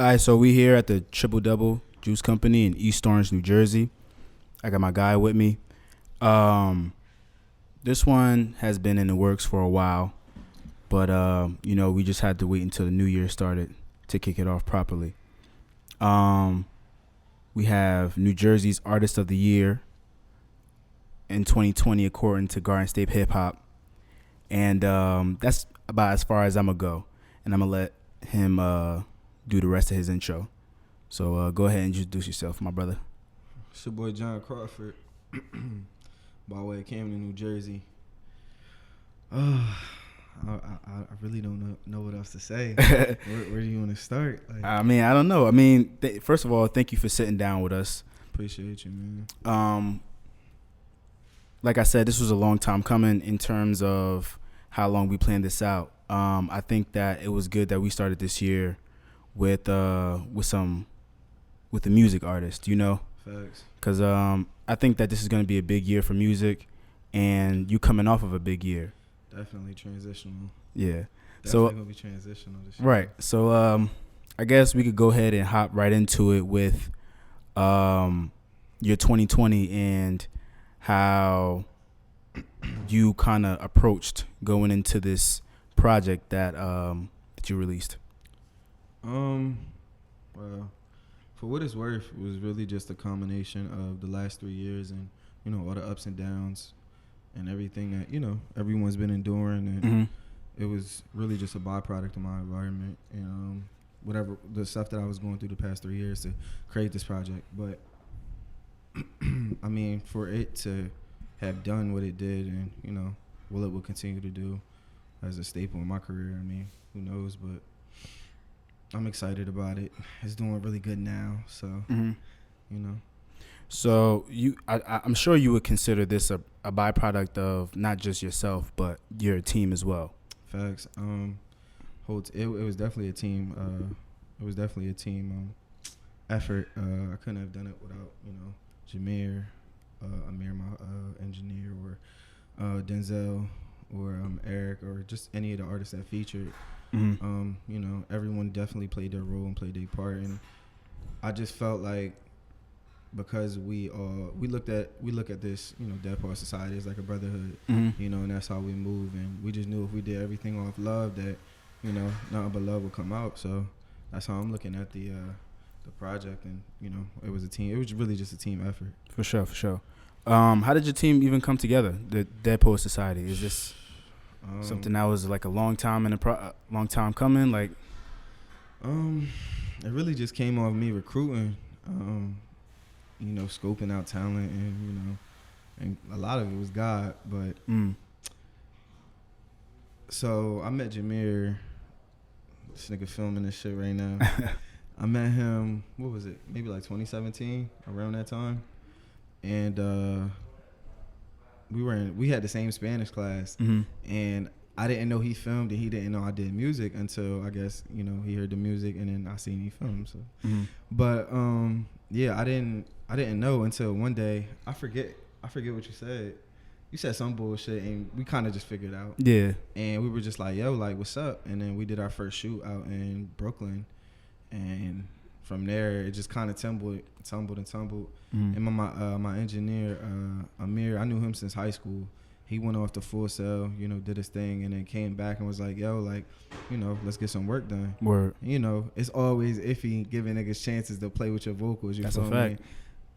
All right, so we here at the Triple Double Juice Company in East Orange, New Jersey. I got my guy with me. This one has been in the works for a while, but we just had to wait until the new year started to kick it off properly. We have New Jersey's Artist of the Year in 2020 according to Garden State Hip Hop, and that's about as far as I'm gonna go. And I'm gonna let him do the rest of his intro. So go ahead and introduce yourself, my brother. It's your boy John Crawford, by way of Camden, New Jersey. I really don't know what else to say. Where do you want to start? I don't know. First of all, thank you for sitting down with us. Appreciate you, man. Like I said, this was a long time coming in terms of how long we planned this out. I think that it was good that we started this year with a music artist, Facts. Because I think that this is going to be a big year for music, and you coming off of a big year. Definitely transitional. Yeah. Definitely gonna be transitional this year. Right. So I guess we could go ahead and hop right into it with your 2020 and how you kind of approached going into this project that you released. Well, for what it's worth, it was really just a combination of the last 3 years and all the ups and downs and everything that everyone's been enduring, and it was really just a byproduct of my environment and whatever the stuff that I was going through the past 3 years to create this project. But for it to have done what it did and what it will continue to do as a staple in my career, who knows? But I'm excited about it. It's doing really good now, so So I'm sure you would consider this a byproduct of not just yourself but your team as well. Facts. It was definitely a team. It was definitely a team effort. I couldn't have done it without Jameer, Amir, my engineer, or Denzel, or Eric, or just any of the artists that featured. Everyone definitely played their role and played their part, and I just felt like because we look at this Dead Poet Society as like a brotherhood, and that's how we move, and we just knew if we did everything off love that nothing but love would come out. So that's how I'm looking at the project, and it was a team. It was really just a team effort. For sure. How did your team even come together? The Dead Poet Society, is this something that was like a long time coming? Like, it really just came off me recruiting, scoping out talent, and a lot of it was God. But so I met Jameer. This nigga filming this shit right now. I met him. What was it? Maybe like 2017, around that time, and we had the same Spanish class, and I didn't know he filmed and he didn't know I did music until I guess he heard the music and then I seen he filmed. So, but I didn't know until one day. I forget what you said. You said some bullshit and we kind of just figured out. Yeah. And we were just like, yo, like, what's up? And then we did our first shoot out in Brooklyn, and from there it just kind of tumbled. And my engineer, Amir, I knew him since high school. He went off to Full Sail, did his thing, and then came back and was like, yo, like, let's get some work done. Word. It's always iffy giving niggas chances to play with your vocals. That's a fact.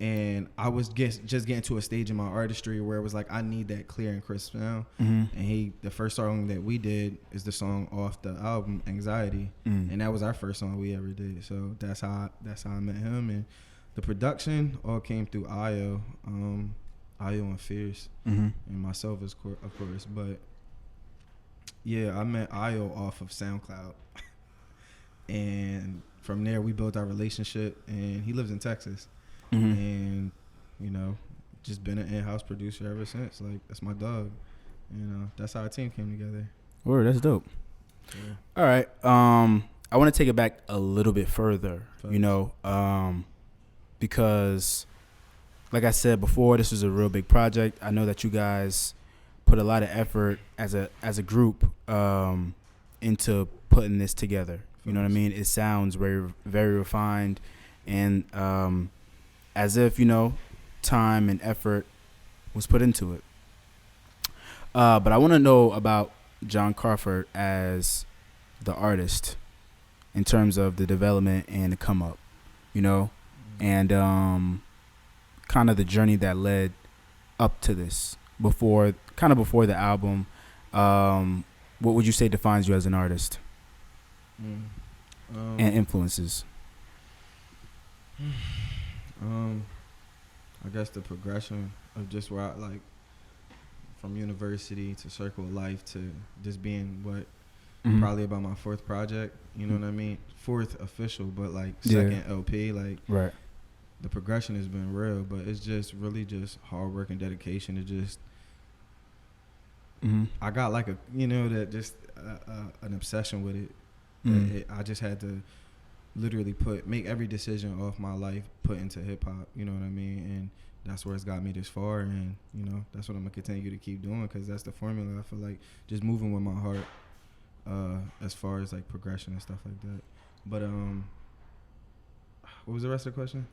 And I was just getting to a stage in my artistry where it was like, I need that clear and crisp sound. And the first song that we did is the song off the album Anxiety, and that was our first song we ever did. So that's how I met him, and the production all came through Ayo and Fierce, and myself of course. But yeah, I met Ayo off of SoundCloud, and from there we built our relationship. And he lives in Texas. And just been an in-house producer ever since. Like, that's my dog. That's how our team came together. Word, that's dope. Yeah. All right. I want to take it back a little bit further. Because like I said before, this was a real big project. I know that you guys put a lot of effort as a group into putting this together. You know what I mean? It sounds very, very refined, and as if, you know, time and effort was put into it. But I want to know about John Crawford as the artist in terms of the development and the come up, you know, and kind of the journey that led up to this before the album. What would you say defines you as an artist and influences? I guess the progression of just where I like from university to Circle of Life to just being what probably about my fourth project, you know what I mean? Fourth official, but like second LP, like right. The progression has been real, but it's just really just hard work and dedication to just I got like a, you know, that just an obsession with it. I just had to literally make every decision of my life put into hip hop, you know what I mean? And that's where it's got me this far, and you know that's what I'm gonna continue to keep doing, because that's the formula. I feel like just moving with my heart, as far as like progression and stuff like that. But what was the rest of the question?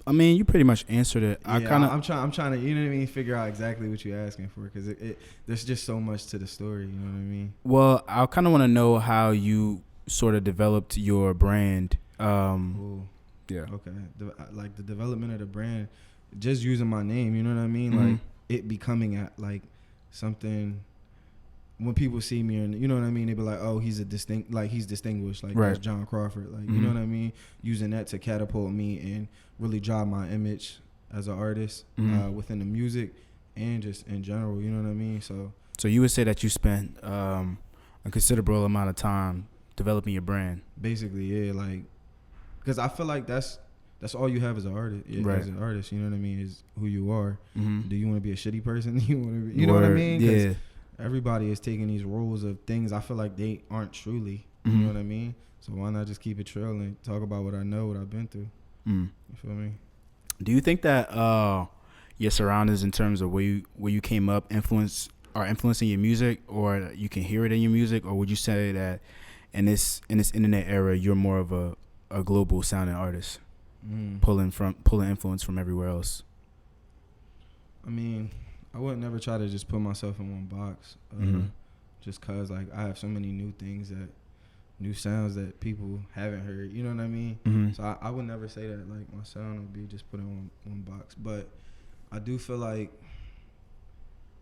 I mean, you pretty much answered it. Yeah, I'm trying to, you know what I mean, figure out exactly what you're asking for, because there's just so much to the story, you know what I mean? Well, I kind of want to know how you sort of developed your brand. Yeah. Okay. Like the development of the brand, just using my name, you know what I mean? Like it becoming like something. When people see me, and you know what I mean, they be like, "Oh, he's distinguished, like right. That's John Crawford." Like you know what I mean? Using that to catapult me and really drive my image as an artist within the music and just in general. You know what I mean? So you would say that you spent a considerable amount of time developing your brand. Basically, yeah, like because I feel like that's all you have as an artist. Right. As an artist, you know what I mean, is who you are. Do you want to be a shitty person? Do you want to be, you know what I mean? Yeah. Everybody is taking these roles of things I feel like they aren't truly. You know what I mean? So why not just keep it trail and talk about what I know, what I've been through? You feel me? Do you think that your surroundings, in terms of where you came up, are influencing your music, or you can hear it in your music, or would you say that in this internet era you're more of a global sounding artist, pulling influence from everywhere else? I mean, I would never try to just put myself in one box, just cause like I have so many new sounds that people haven't heard. You know what I mean? So I would never say that like my sound would be just put in one box. But I do feel like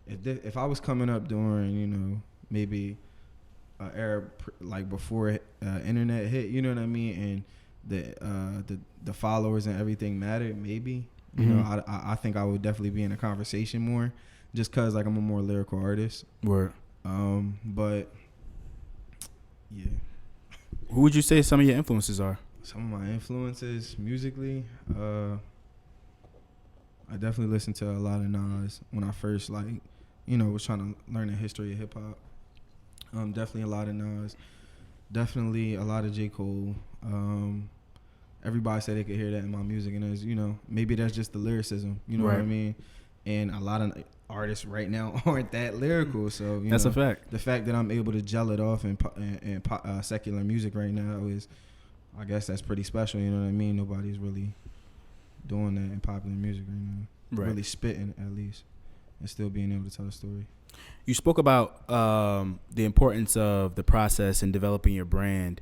if I was coming up during, you know, maybe an era like before internet hit, you know what I mean, and the followers and everything mattered, maybe. You know, I think I would definitely be in a conversation more, just cause like I'm a more lyrical artist. Word. But yeah. Who would you say some of your influences are? Some of my influences musically, I definitely listened to a lot of Nas when I first like, you know, was trying to learn the history of hip hop. Definitely a lot of Nas. Definitely a lot of J. Cole. Everybody said they could hear that in my music, and as you know, maybe that's just the lyricism. You know what I mean? And a lot of artists right now aren't that lyrical, so that's a fact. The fact that I'm able to gel it off in secular music right now is, I guess that's pretty special. You know what I mean? Nobody's really doing that in popular music right now. Really spitting at least, and still being able to tell a story. You spoke about the importance of the process in developing your brand.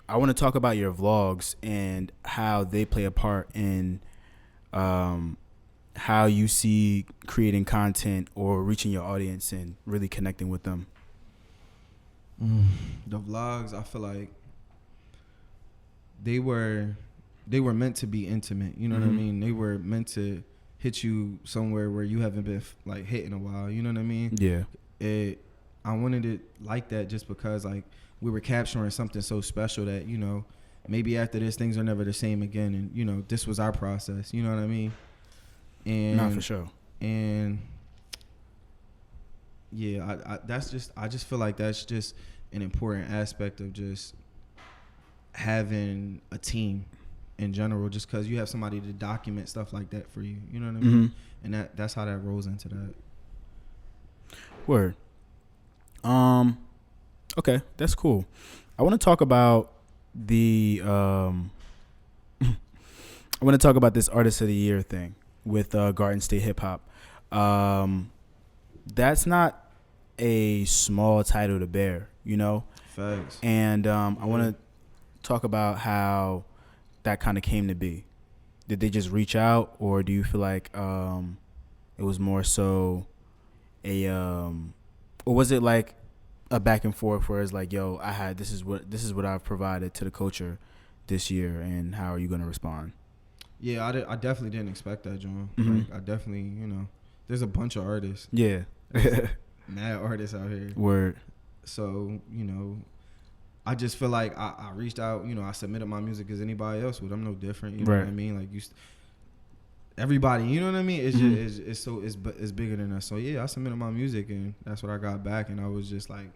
I want to talk about your vlogs and how they play a part in how you see creating content or reaching your audience and really connecting with them. The vlogs, I feel like they were meant to be intimate. You know what I mean? They were meant to hit you somewhere where you haven't been like hit in a while. You know what I mean? Yeah. I wanted it like that just because like we were capturing something so special that, you know, maybe after this things are never the same again, and you know this was our process. You know what I mean? And not for sure. And yeah, I just feel like that's just an important aspect of just having a team in general, just because you have somebody to document stuff like that for you. You know what I mean? And that's how that rolls into that. Word. Okay, that's cool. I want to talk about the I want to talk about this Artist of the Year thing with Garden State Hip Hop. Um, that's not a small title to bear, you know. Facts. And I want to talk about how that kind of came to be. Did they just reach out, or do you feel like it was more so a or was it like a back and forth where it's like, yo, this is what I've provided to the culture this year, and how are you gonna respond? Yeah, I definitely didn't expect that, John. Mhm. Like, I definitely, there's a bunch of artists, Yeah. mad artists out here. Word. So, I just feel like I reached out, I submitted my music as anybody else would. I'm no different, you know Right. what I mean? Like, everybody, you know what I mean? It's Mhm. just, it's bigger than us. So, yeah, I submitted my music, and that's what I got back, and I was just like,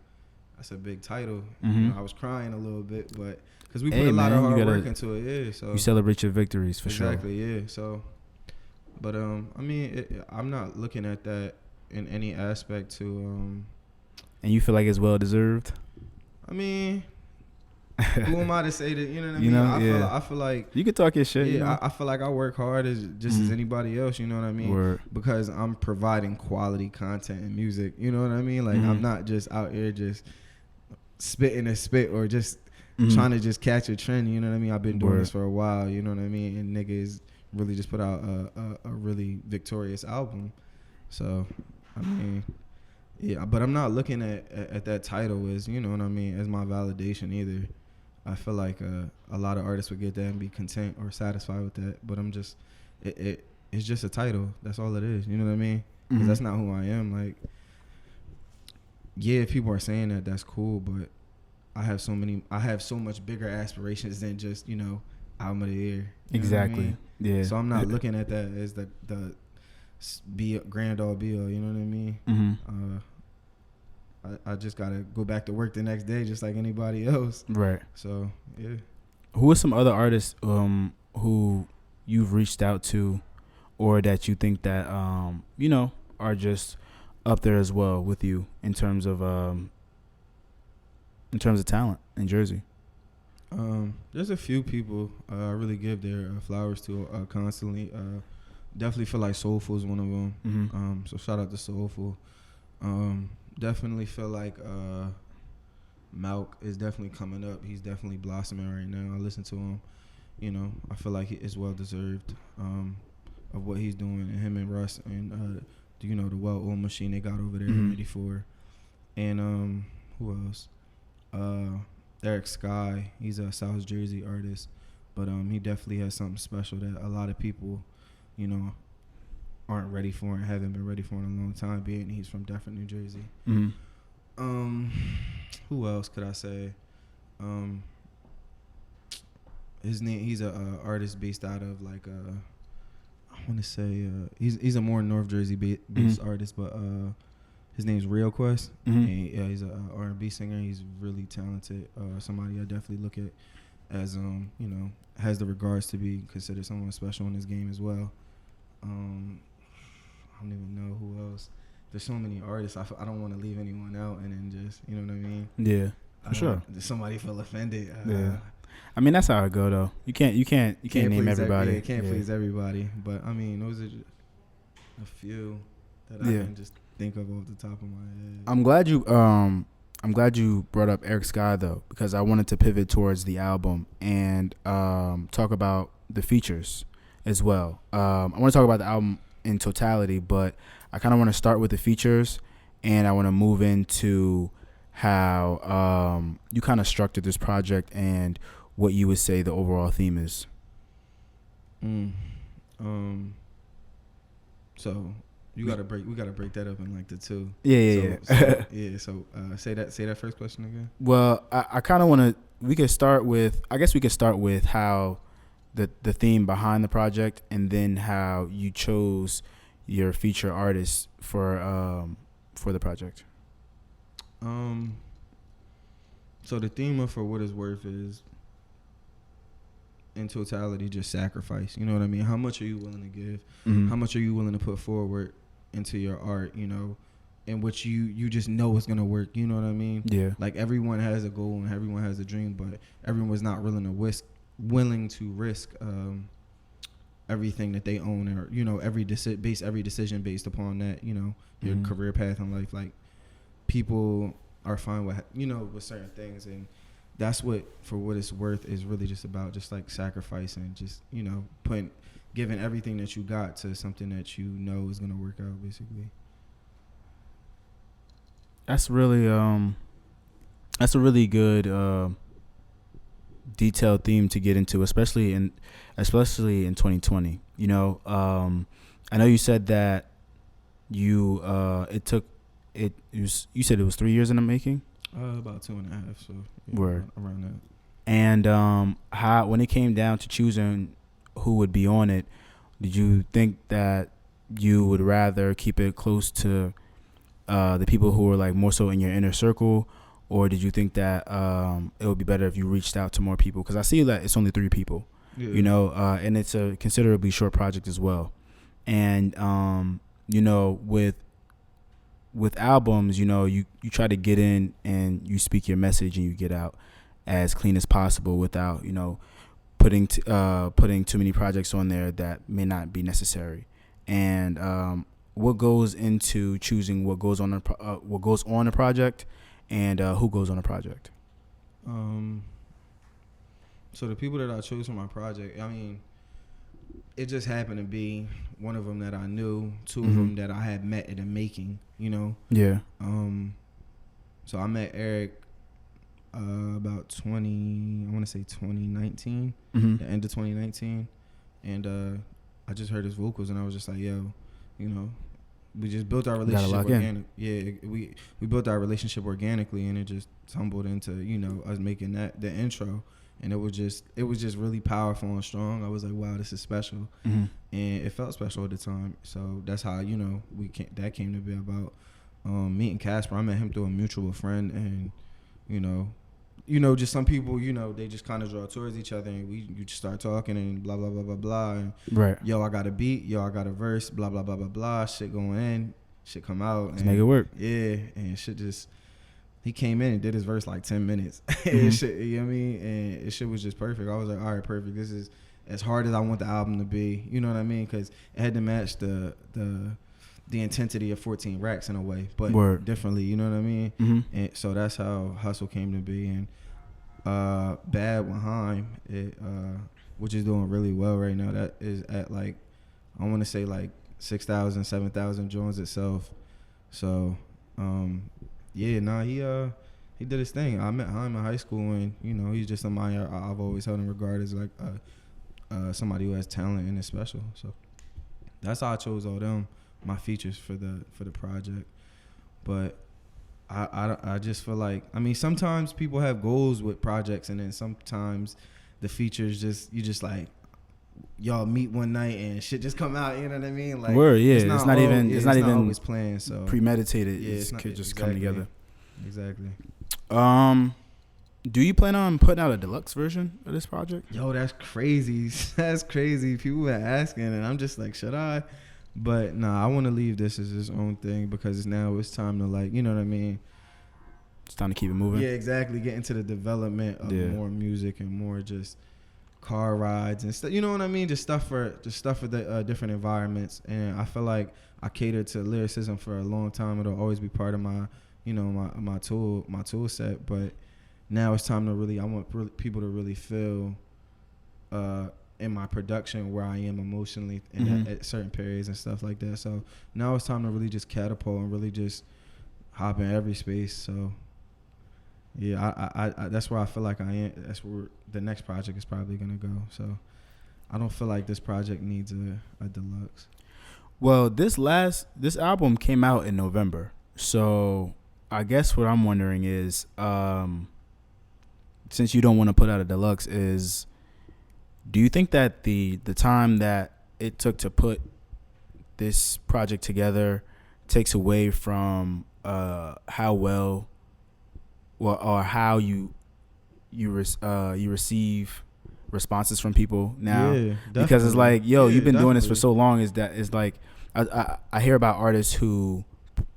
that's a big title. Mhm. I was crying a little bit, but because we put Hey, a lot of man, you hard gotta- work into it, yeah. So You celebrate your victories for sure. exactly, yeah. So, but I mean, I'm not looking at that in any aspect to And you feel like it's well deserved. I mean, who am I to say that? You know what I You mean? know, I feel like You can talk your shit. yeah, You know? I feel like I work hard as Mhm. anybody else. You know what I mean? Word. Because I'm providing quality content and music. You know what I mean? Like, I'm Mhm. not just out here just spitting a spit or just Mhm. trying to just catch a trend. You know what I mean? I've been doing Word. this for a while. You know what I mean? And niggas really just put out a really victorious album. So, I mean, yeah, but I'm not looking at that title as, you know what I mean, as my validation either. I feel like a lot of artists would get that and be content or satisfied with that. But I'm just, it's just a title. That's all it is. You know what I mean? Because Mhm. that's not who I am. Like, yeah, if people are saying that, that's cool. But I have so much bigger aspirations than just, album of the year. You know what I Exactly. mean? Yeah. So I'm not looking at that as the be grand all be all. You know what I mean? Mhm. I just gotta go back to work the next day, just like anybody else. Right. So yeah. Who are some other artists who you've reached out to, or that you think that are just up there as well with you in terms of talent in Jersey? There's a few people I really give their flowers to constantly. Definitely feel like Soulful is one of them. Mhm. So shout out to Soulful. Definitely feel like Malk is definitely coming up. He's definitely blossoming right now. I listen to him. I feel like he is well deserved of what he's doing. And him and Russ and the well-oiled machine they got over there in Mhm. '84. And who else? Eric Skye. He's a South Jersey artist, but he definitely has something special that a lot of people, aren't ready for and haven't been ready for in a long time. Being he's from Deptford, New Jersey. Mhm. Who else could I say? His name. He's a artist based out of like I want to say he's a more North Jersey based artist, but his name's Real Quest. Mhm. And he's a R&B singer. He's really talented. Somebody I definitely look at as has the regards to be considered someone special in this game as well. I don't even know who else. There's so many artists. I don't want to leave anyone out, and then just you know what I mean. Yeah, for sure. Somebody feel offended. Yeah. I mean, that's how it go though. You can't name everybody. You can't please everybody. But I mean, those are just a few that I can just think of off the top of my head. I'm glad you brought up Eric Skye though, because I wanted to pivot towards the album and talk about the features as well. I want to talk about the album in totality, but I kind of want to start with the features, and I want to move into how you kind of structured this project and what you would say the overall theme is. So we gotta break that up in like the two. Yeah. So say that first question again. Well, I kind of want to. We could start with. I guess we could start with how the theme behind the project, and then how you chose your feature artists for the project. So the theme of For What It's Worth is, in totality, just sacrifice. You know what I mean? How much are you willing to give? Mm-hmm. How much are you willing to put forward into your art? in which you just know it's gonna work. You know what I mean? Yeah. Like everyone has a goal and everyone has a dream, but everyone was not willing to risk everything that they own, or every decision based upon that. Your career path in life. Like people are fine with with certain things, and that's what, for what it's worth, is really just about just like sacrificing, just giving everything that you got to something that is gonna work out, basically. That's really that's a really good detailed theme to get into, especially in 2020. I know you said that you you said it was 3 years in the making. About 2.5, so yeah, Word. around that. And how, when it came down to choosing who would be on it, did you think that you would rather keep it close to the people who were like more so in your inner circle, or did you think that it would be better if you reached out to more people? Because I see that it's only 3 people, and it's a considerably short project as well. And with albums, you try to get in and you speak your message and you get out as clean as possible without putting too many projects on there that may not be necessary. And what goes into choosing what goes on a project and who goes on a project? So the people that I chose for my project, I mean, it just happened to be one of them that I knew, 2 of them that I had met in the making, Yeah. So I met Eric about 2019, the end of 2019, and I just heard his vocals and I was just like, yo, we just built our relationship organically. Yeah, we built our relationship organically, and it just tumbled into us making that the intro, and it was just really powerful and strong. I was like, wow, this is special, and it felt special at the time. So that's how that came to be about. Meeting Casper, I met him through a mutual friend, and just some people, they just kind of draw towards each other, and you just start talking and blah, blah, blah, blah, blah. And right. Yo, I got a beat. Yo, I got a verse. Blah, blah, blah, blah, blah. Shit going in. Shit come out. Let's make it work. Yeah. And shit just, he came in and did his verse like 10 minutes. And shit, you know what I mean? And it shit was just perfect. I was like, all right, perfect. This is as hard as I want the album to be. You know what I mean? Because it had to match the intensity of 14 racks in a way, but differently, you know what I mean? And so that's how Hustle came to be. And Bad Waheim, which is doing really well right now, that is at like, I want to say like 6,000, 7,000 joins itself. So he did his thing. I met him in high school, and he's just somebody I've always held in regard as like somebody who has talent and is special. So that's how I chose all them, my features for the project. But I just feel like, I mean, sometimes people have goals with projects, and then sometimes the features you just like, y'all meet one night and shit just come out, you know what I mean? Like, it's not even always planned, so premeditated. Yeah, it could just come together. Exactly. Do you plan on putting out a deluxe version of this project? Yo, that's crazy. That's crazy. People are asking, and I'm just like, should I? But nah, I want to leave this as its own thing, because now it's time to, like, you know what I mean? It's time to keep it moving. Yeah, exactly. Get into the development of more music and more just car rides and stuff. You know what I mean? Just stuff for the different environments. And I feel like I catered to lyricism for a long time. It'll always be part of my, my tool set. But now it's time to I want people to really feel in my production where I am emotionally at certain periods and stuff like that. So now it's time to really just catapult and really just hop in every space. So yeah, I that's where I feel like I am. That's where the next project is probably gonna go. So I don't feel like this project needs a deluxe. Well, this album came out in November. So I guess what I'm wondering is, since you don't want to put out a deluxe, do you think that the time that it took to put this project together takes away from how well, or how you receive responses from people now? Yeah, because it's like, yo, you've been doing this for definitely. so long. Is like I hear about artists who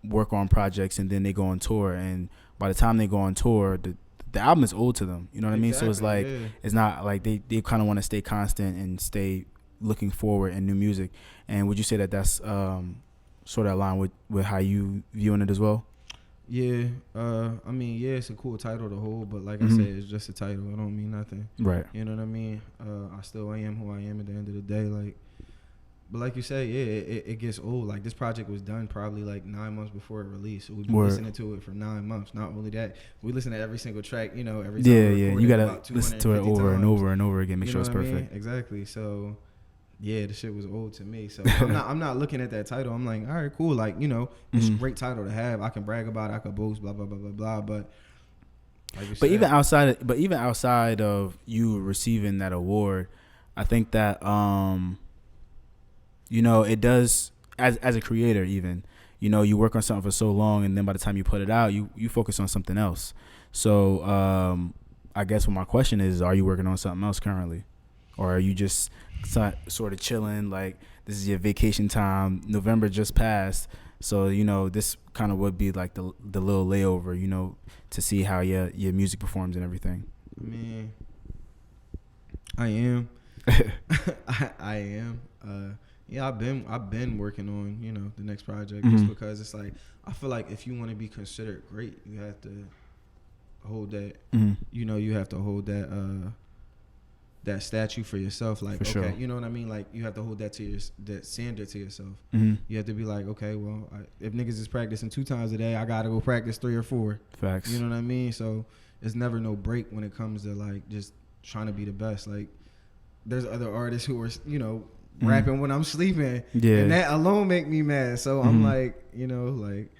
work on projects and then they go on tour, and by the time they go on tour, the album is old to them. You know what I mean? So it's like it's not like they kind of want to stay constant and stay looking forward in new music. And would you say that that's sort of aligned with how you viewing it as well? Yeah, I mean, yeah, it's a cool title to hold, but like I said, it's just a title. It don't mean nothing. Right. You know what I mean? I still am who I am at the end of the day. Like, but like you say, yeah, it gets old. Like, this project was done probably like 9 months before it released. So we've been listening to it for 9 months. Not only that, we listen to every single track, you know, every time. Yeah. You gotta listen to it over times. and over and over again. Make sure it's perfect. I mean? Exactly. So, yeah, the shit was old to me. So I'm not looking at that title. I'm like, all right, cool. Like, you know, it's a great title to have. I can brag about it. I can boast, blah blah blah blah blah. But like even outside of you receiving that award, I think that you know, it does as a creator. Even, you know, you work on something for so long, and then by the time you put it out, you focus on something else. So I guess what my question is, are you working on something else currently, or are you just sort of chilling? Like, this is your vacation time. November just passed, so you know this kind of would be like the little layover, you know, to see how your music performs and everything. I mean, I am. I am. Yeah, I've been working on, you know, the next project, just because it's like, I feel like if you want to be considered great, you have to hold that. You know, you have to hold that that statue for yourself. Like, for okay, sure. You know what I mean? Like, you have to hold that that standard to yourself. You have to be like, okay, well, if niggas is practicing 2 times a day, I gotta go practice 3 or 4. Facts. You know what I mean? So it's never no break when it comes to like just trying to be the best. Like, there's other artists who are, you know, rapping when I'm sleeping, and that alone make me mad. So I'm like, you know, like,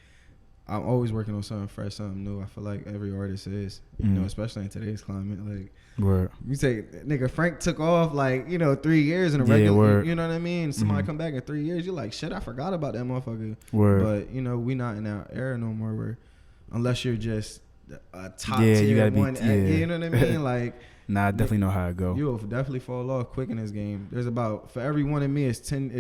I'm always working on something fresh, something new. I feel like every artist is, you know, especially in today's climate. Like, you say, nigga, Frank took off like, you know, 3 years in a regular, you know what I mean? Somebody come back in 3 years, you're like, shit, I forgot about that motherfucker. But, you know, we not in our era no more where, unless you're just a top tier one, you know what I mean? Like, nah, I definitely know how it go. You'll definitely fall off quick in this game. There's about, for every one of me, it's 10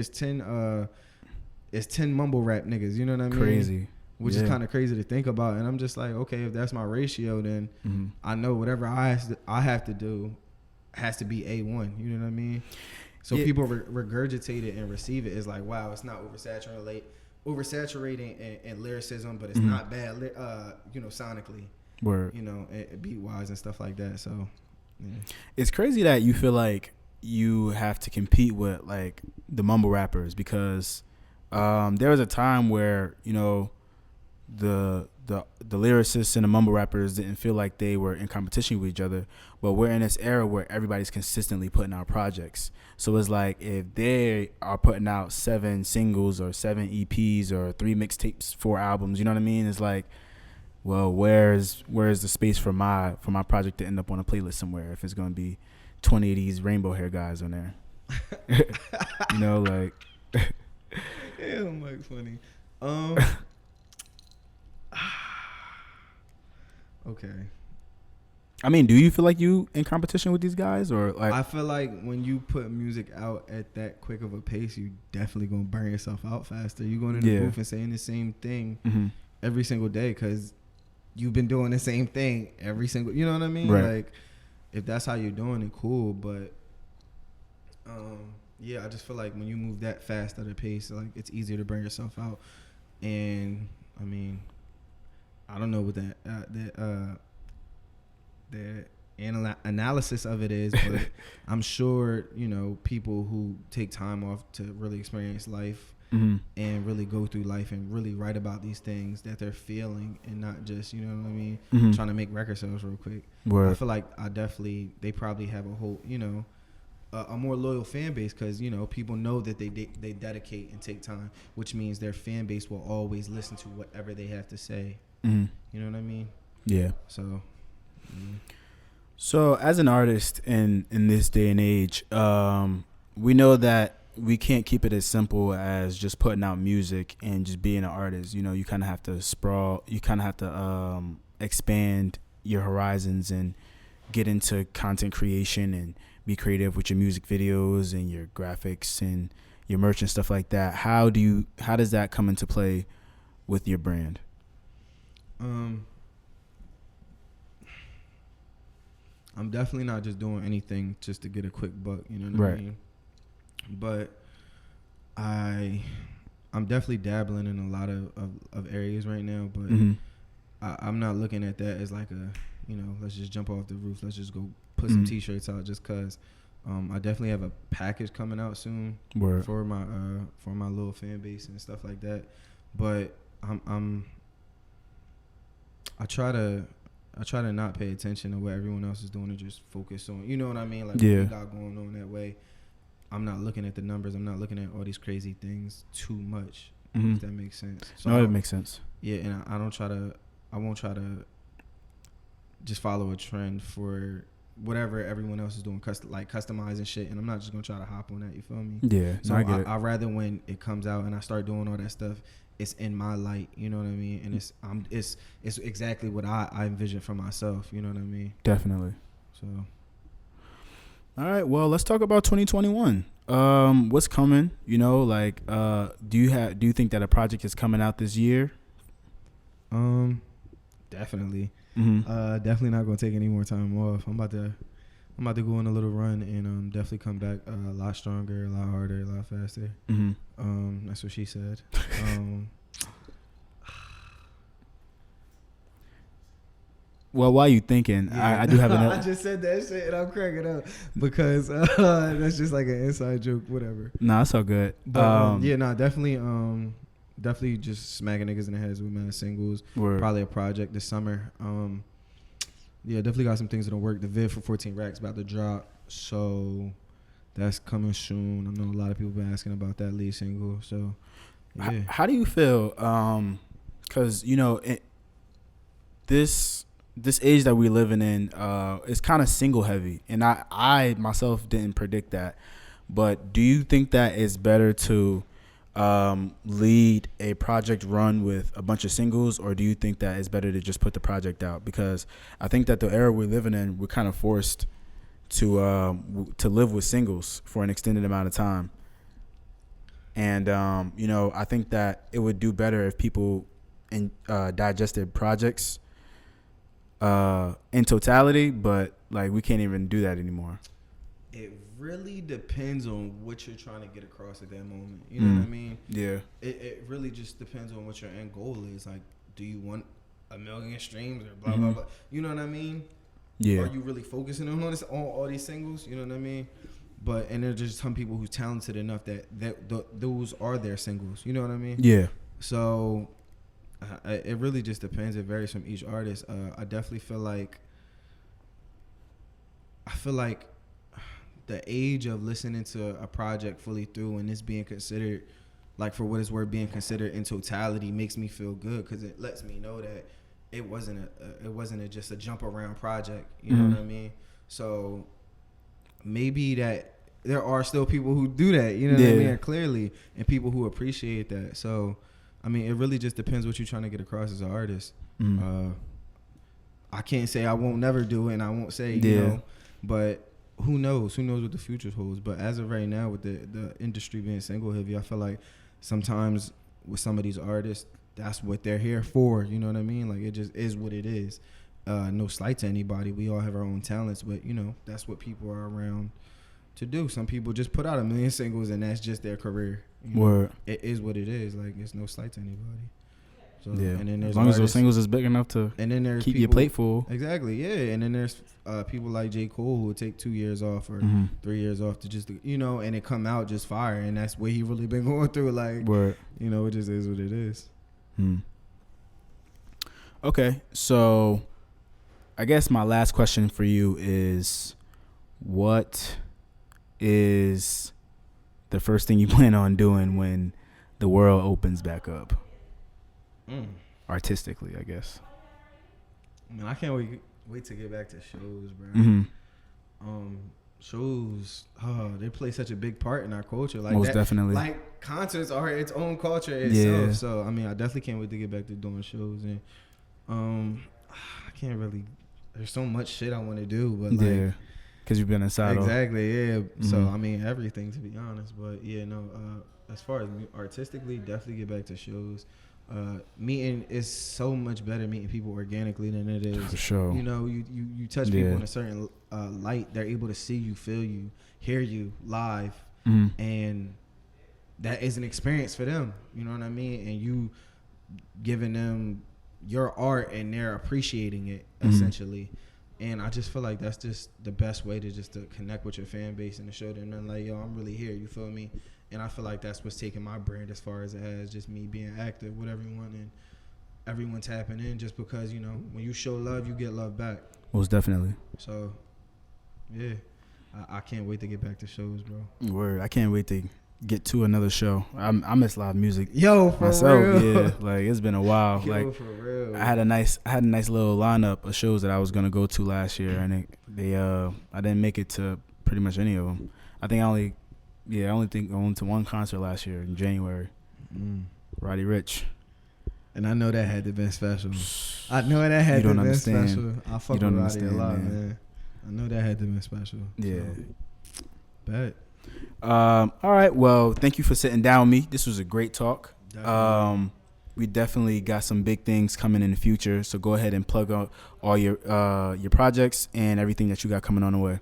mumble rap niggas, you know what I mean? Crazy. Which is kind of crazy to think about. And I'm just like, okay, if that's my ratio, then I know whatever I have to do has to be A1. You know what I mean? So people regurgitate it and receive it as like, wow, it's not oversaturating in lyricism, but it's not bad, you know, sonically. You know, beat wise and stuff like that. So it's crazy that you feel like you have to compete with like the mumble rappers, because there was a time where, you know, the lyricists and the mumble rappers didn't feel like they were in competition with each other, but we're in this era where everybody's consistently putting out projects. So it's like, if they are putting out 7 singles or 7 EPs or 3 mixtapes, 4 albums, you know what I mean? It's like, well, where's the space for my project to end up on a playlist somewhere if it's gonna be 20 of these rainbow hair guys on there? You know, like. Yeah, Mike, funny. Okay. I mean, do you feel like you in competition with these guys, or like? I feel like when you put music out at that quick of a pace, you definitely gonna burn yourself out faster. You going in the booth and saying the same thing every single day because you've been doing the same thing every single. You know what I mean? Right. Like, if that's how you're doing it, cool. But yeah, I just feel like when you move that fast at a pace, like, it's easier to burn yourself out. And I mean, I don't know what the analysis of it is, but I'm sure, you know, people who take time off to really experience life and really go through life and really write about these things that they're feeling, and not just, you know what I mean, trying to make record sales real quick. I feel like they probably have a whole, you know, a more loyal fan base, because, you know, people know that they dedicate and take time, which means their fan base will always listen to whatever they have to say. You know what I mean? Yeah. So So as an artist in this day and age, we know that we can't keep it as simple as just putting out music and just being an artist. You know, you kind of have to sprawl. You kind of have to expand your horizons and get into content creation and be creative with your music videos and your graphics and your merch and stuff like that. How does that come into play with your brand? I'm definitely not just doing anything just to get a quick buck, you know what Right. I mean? But I'm definitely dabbling in a lot of areas right now, but Mm-hmm. I'm not looking at that as like a, you know, let's just jump off the roof, let's just go put some t-shirts out just cause. I definitely have a package coming out soon Word. for my little fan base and stuff like that. But I try to not pay attention to what everyone else is doing and just focus on, you know what I mean? Like what we got going on that way. I'm not looking at the numbers. I'm not looking at all these crazy things too much. If that makes sense. So No, it makes sense. Yeah, and I won't try to just follow a trend for whatever everyone else is doing, like customizing shit, and I'm not just gonna try to hop on that. You feel me? Yeah. So No, I get it. I rather when it comes out and I start doing all that stuff, it's in my light. You know what I mean? And it's exactly what I envision for myself. You know what I mean? Definitely. So. All right. Well, let's talk about 2021. What's coming? You know, like, do you think that a project is coming out this year? Definitely. Mm-hmm. Definitely not gonna take any more time off. I'm about to go on a little run and definitely come back a lot stronger, a lot harder, a lot faster. Mm-hmm. That's what she said. Well, while you thinking, Yeah, I do have I another. just said that shit and I'm cracking up because that's just like an inside joke, whatever. No, it's all good. But definitely just smacking niggas in the heads with mad singles. Word. Probably a project this summer. Yeah, definitely got some things in the work. The vid for 14 Racks about to drop, so that's coming soon. I know a lot of people been asking about that lead single. So yeah. How do you feel? Because you know this age that we're living in is kind of single heavy, and I myself didn't predict that. But do you think that it's better to lead a project run with a bunch of singles, or do you think that it's better to just put the project out? Because I think that the era we're living in, we're kind of forced to live with singles for an extended amount of time. And you know, I think that it would do better if people digested projects in totality, but like we can't even do that anymore. It really depends on what you're trying to get across at that moment. You know what I mean? Yeah. It really just depends on what your end goal is. Like, do you want 1 million streams or blah blah blah? You know what I mean? Yeah. Are you really focusing on all these singles? You know what I mean? But and there's just some people who's talented enough that those are their singles. You know what I mean? Yeah. So it really just depends. It varies from each artist. I definitely feel like the age of listening to a project fully through and this being considered, like for what it's worth, being considered in totality makes me feel good because it lets me know that it wasn't just a jump around project. You know what I mean? So maybe that there are still people who do that. You know what I mean? Clearly, and people who appreciate that. So I mean, it really just depends what you're trying to get across as an artist. I can't say I won't never do it, and I won't say you know, but. Who knows? Who knows what the future holds? But as of right now, with the industry being single heavy, I feel like sometimes with some of these artists, that's what they're here for. You know what I mean? Like it just is what it is. No slight to anybody. We all have our own talents, but you know that's what people are around to do. Some people just put out 1 million singles and that's just their career. You know? Word. It is what it is. Like it's no slight to anybody. So, Yeah. And then there's as long as those artists, singles is big enough to and then there's keep people, your plate full. Exactly, yeah. And then there's people like J.H.H who would take 2 years off or 3 years off to just, you know, and it come out just fire. And that's what he really been going through. Like, Word. You know, it just is what it is. Okay, so I guess my last question for you is, what is the first thing you plan on doing when the world opens back up? Artistically, I guess. Man, I can't wait to get back to shows, bro. Shows, they play such a big part in our culture. Like most definitely. Like concerts are its own culture itself. Yeah. So I mean, I definitely can't wait to get back to doing shows. And I can't really. There's so much shit I want to do, but like, because you've been inside. Exactly, yeah. So I mean, everything to be honest. But yeah, no. As far as artistically, definitely get back to shows. Meeting is so much better meeting people organically than it is. For sure. You know, you touch people in a certain light. They're able to see you, feel you, hear you live, and that is an experience for them. You know what I mean? And you giving them your art, and they're appreciating it essentially. And I just feel like that's just the best way to connect with your fan base and to show them that, like, yo, I'm really here. You feel me? And I feel like that's what's taking my brand as far as it has just me being active with everyone and everyone tapping in, just because, you know, when you show love, you get love back. Most definitely. So, yeah, I can't wait to get back to shows, bro. Word. I can't wait to get to another show. I miss live music. Yo, for myself. Real. Yeah, like it's been a while. Yo, like for real. I had a nice little lineup of shows that I was gonna go to last year, and I didn't make it to pretty much any of them. I only think I went to one concert last year in January. Roddy Ricch. And I know that had to been special. I know that had to been special. I fuck with Roddy a lot, man. I know that had to been special. Yeah. So. Bet. All right. Well, thank you for sitting down with me. This was a great talk. Definitely. We definitely got some big things coming in the future. So go ahead and plug out all your projects and everything that you got coming on the way.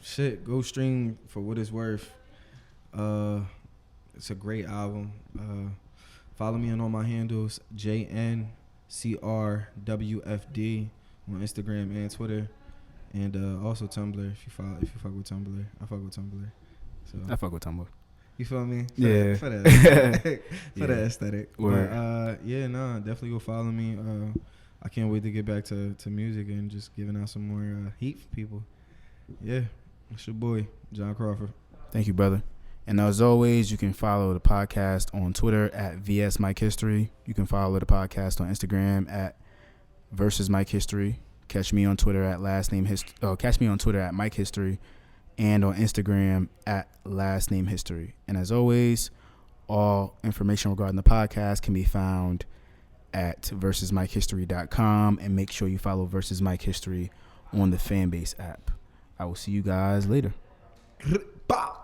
Shit, go stream For What It's Worth. It's a great album. Follow me on all my handles, JNCRWFD on Instagram and Twitter, and also Tumblr. If you fuck with Tumblr, I fuck with Tumblr. So I fuck with Tumblr. You feel me? For the aesthetic. Word. But definitely go follow me. I can't wait to get back to music and just giving out some more heat for people. Yeah, it's your boy, John Crawford. Thank you, brother. And as always, you can follow the podcast on Twitter at VS Mike History. You can follow the podcast on Instagram at Versus Mike History. Catch me on Twitter at catch me on Twitter at Mike History, and on Instagram at Last Name History. And as always, all information regarding the podcast can be found at versusmikehistory.com, and make sure you follow Versus Mike History on the Fanbase app. I will see you guys later. Bye.